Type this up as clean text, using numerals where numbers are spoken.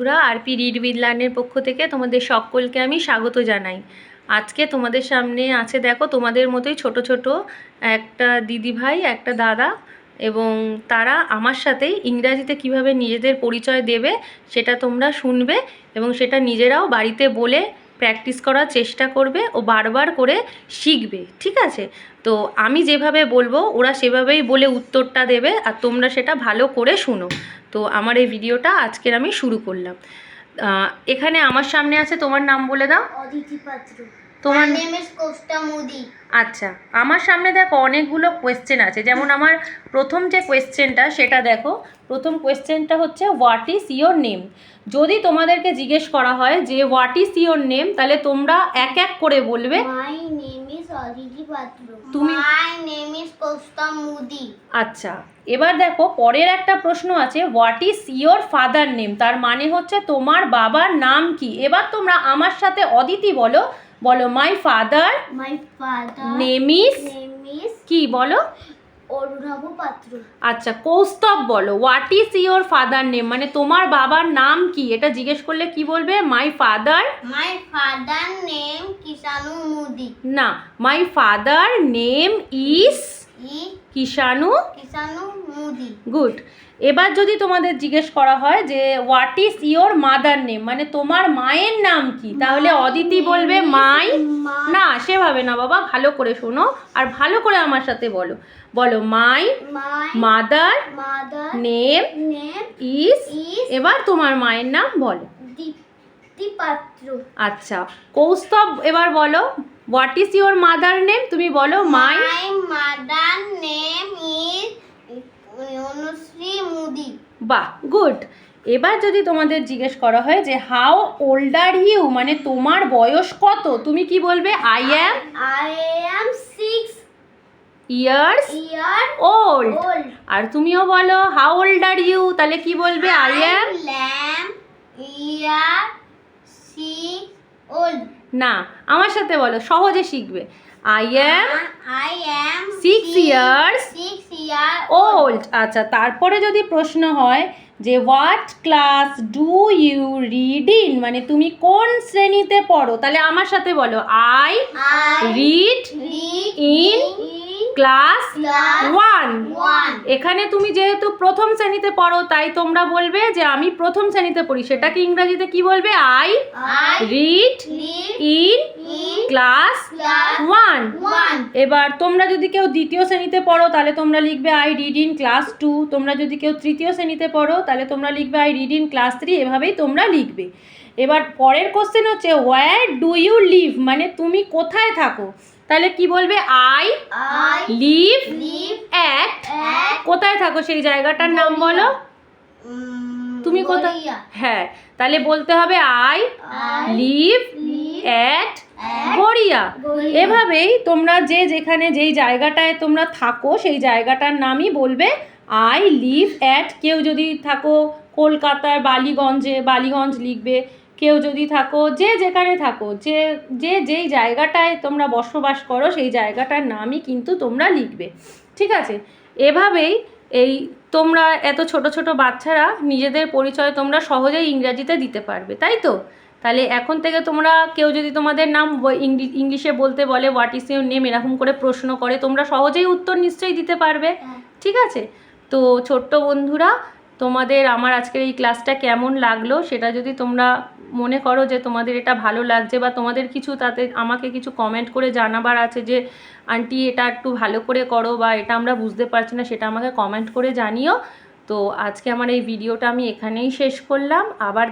বন্ধুরা, RP read with লার্নের পক্ষ থেকে তোমাদের সকলকে আমি স্বাগত জানাই। আজকে তোমাদের সামনে আছে, দেখো তোমাদের মতোই ছোট ছোট একটা দিদিভাই, একটা দাদা, এবং তারা আমার সাথে ইংরাজিতে কিভাবে নিজেদের পরিচয় দেবে সেটা তোমরা শুনবে এবং সেটা নিজেরাও বাড়িতে বলে প্র্যাকটিস করার চেষ্টা করবে ও বারবার করে শিখবে, ঠিক আছে? তো আমি যেভাবে বলবো ওরা সেভাবেই বলে উত্তরটা দেবে আর তোমরা সেটা ভালো করে শুনো। তো আমার এই ভিডিওটা আজকের আমি শুরু করলাম। এখানে আমার সামনে আছে, তোমার নাম বলে দাও। অদিতি পাত্র। তোমার নেম ইজ কৌস্তা মোদি। আচ্ছা, আমার সামনে দেখো অনেকগুলো কোয়েশ্চেন আছে। যেমন আমার প্রথম যে কোয়েশ্চেনটা সেটা দেখো, প্রথম কোয়েশ্চেনটা হচ্ছে হোয়াট ইজ ইয়োর নেম। যদি তোমাদেরকে জিজ্ঞেস করা হয় যে হোয়াট ইজ ইয়োর নেম, তাহলে তোমরা এক এক করে বলবে মাই নেম ইজ অদিতি পাত্র। তুমি মাই নেম ইজ কৌস্তা মোদি। আচ্ছা, এবার দেখো পরের একটা প্রশ্ন আছে, what is your father name. তার মানে হচ্ছে তোমার বাবার নাম কি। এবার তোমরা আমার সাথে অদিতি বলো, বলো মাই ফাদার নেম ইজ কি, বলো অরুণাভ পাত্র। আচ্ছা, কৌস্তব বলো what is your father name, মানে তোমার বাবার নাম কি। এটা জিজ্ঞেস করলে কি বলবে? My father name Kishanu Modi. না, my father name is Kishanu Modi. Good. এবার যদি তোমাদের জিজ্ঞেস করা হয় যে what is your mother name, মানে তোমার মায়ের নাম কি, তাহলে অদিতি বলবে মাই। না, সেভাবে না বাবা, ভালো করে শোনো আর ভালো করে আমার সাথে বলো, বলো মাই মাদার নেম ইজ। এবার তোমার মায়ের নাম বলো। দীপ্তি পাত্র। আচ্ছা, কৌস্তব এবার বলো what is your mother name. তুমি বলো my mother name is Anushree Modi. বাহ, গুড। এবার যদি তোমাদের জিজ্ঞেস করা হয় যে হাউ ওল্ড আর ইউ, মানে তোমার বয়স কত, তুমি কি বলবে? I am 6 years old. আর তুমিও বলো হাউ ওল্ড আর ইউ, তাহলে কি বলবে? I am year 6 old. না, আমার সাথে বলো, সহজে শিখবে। I am 6 years old. আচ্ছা, তারপরে যদি প্রশ্ন হয় যে what class do you read in, মানে তুমি কোন শ্রেণীতে পড়ো, তাহলে আমার সাথে বলো আই রিড ইন ক্লাস 1। এখানে তুমি যেহেতু প্রথম শ্রেণীতে পড়ো তাই তোমরা বলবে যে আমি প্রথম শ্রেণীতে পড়ি। সেটাকে ইংরেজিতে কি বলবে? I read in class 1। এবার তোমরা যদি কেউ দ্বিতীয় শ্রেণীতে পড়ো তাহলে তোমরা লিখবে আই রিড ইন ক্লাস 2। তোমরা যদি কেউ তৃতীয় শ্রেণীতে পড়ো তাহলে তোমরা লিখবে আই রিড ইন ক্লাস 3। এভাবেই তোমরা লিখবে। এবার পরের কোশ্চেন হচ্ছে হোয়ার ডু ইউ লিভ, মানে তুমি কোথায় থাকো, তাহলে কি বলবে? I live at. কোথায় থাকো সেই জায়গাটার নাম বলো। তুমি কোথায়? হ্যাঁ, তাহলে বলতে হবে আই লিভ অ্যাট গড়িয়া। এভাবেই তোমরা যে যেখানে যেই জায়গাটায় তোমরা থাকো সেই জায়গাটার নামই বলবে আই লিভ অ্যাট। কেউ যদি থাকো কলকাতার বালিগঞ্জে, বালিগঞ্জ লিখবে। কেউ যদি থাকো যে যেখানে থাকো, যেই জায়গাটায় তোমরা বসবাস করো সেই জায়গাটার নামই কিন্তু তোমরা লিখবে, ঠিক আছে? এভাবেই এই তোমরা এত ছোট ছোট বাচ্চারা নিজেদের পরিচয় তোমরা সহজেই ইংরাজিতে দিতে পারবে, তাই তো? তাহলে এখন থেকে তোমরা কেউ যদি তোমাদের নাম ইংলিশে বলতে বলে হোয়াট ইজ ইউর নেম, এরকম করে প্রশ্ন করে, তোমরা সহজেই উত্তর নিশ্চয়ই দিতে পারবে, ঠিক আছে? তো ছোট্ট বন্ধুরা, তোমাদের আমার আজকের এই ক্লাসটা কেমন লাগলো সেটা যদি তোমরা মনে করো যে তোমাদের এটা ভালো লাগছে বা তোমাদের কিছু তাতে আমাকে কিছু কমেন্ট করে জানাবার আছে যে আন্টি এটা একটু ভালো করে করো বা এটা আমরা বুঝতে পারছি না, সেটা আমাকে কমেন্ট করে জানিও। তো আজকে আমার এই ভিডিওটা আমি এখানেই শেষ করলাম। আবার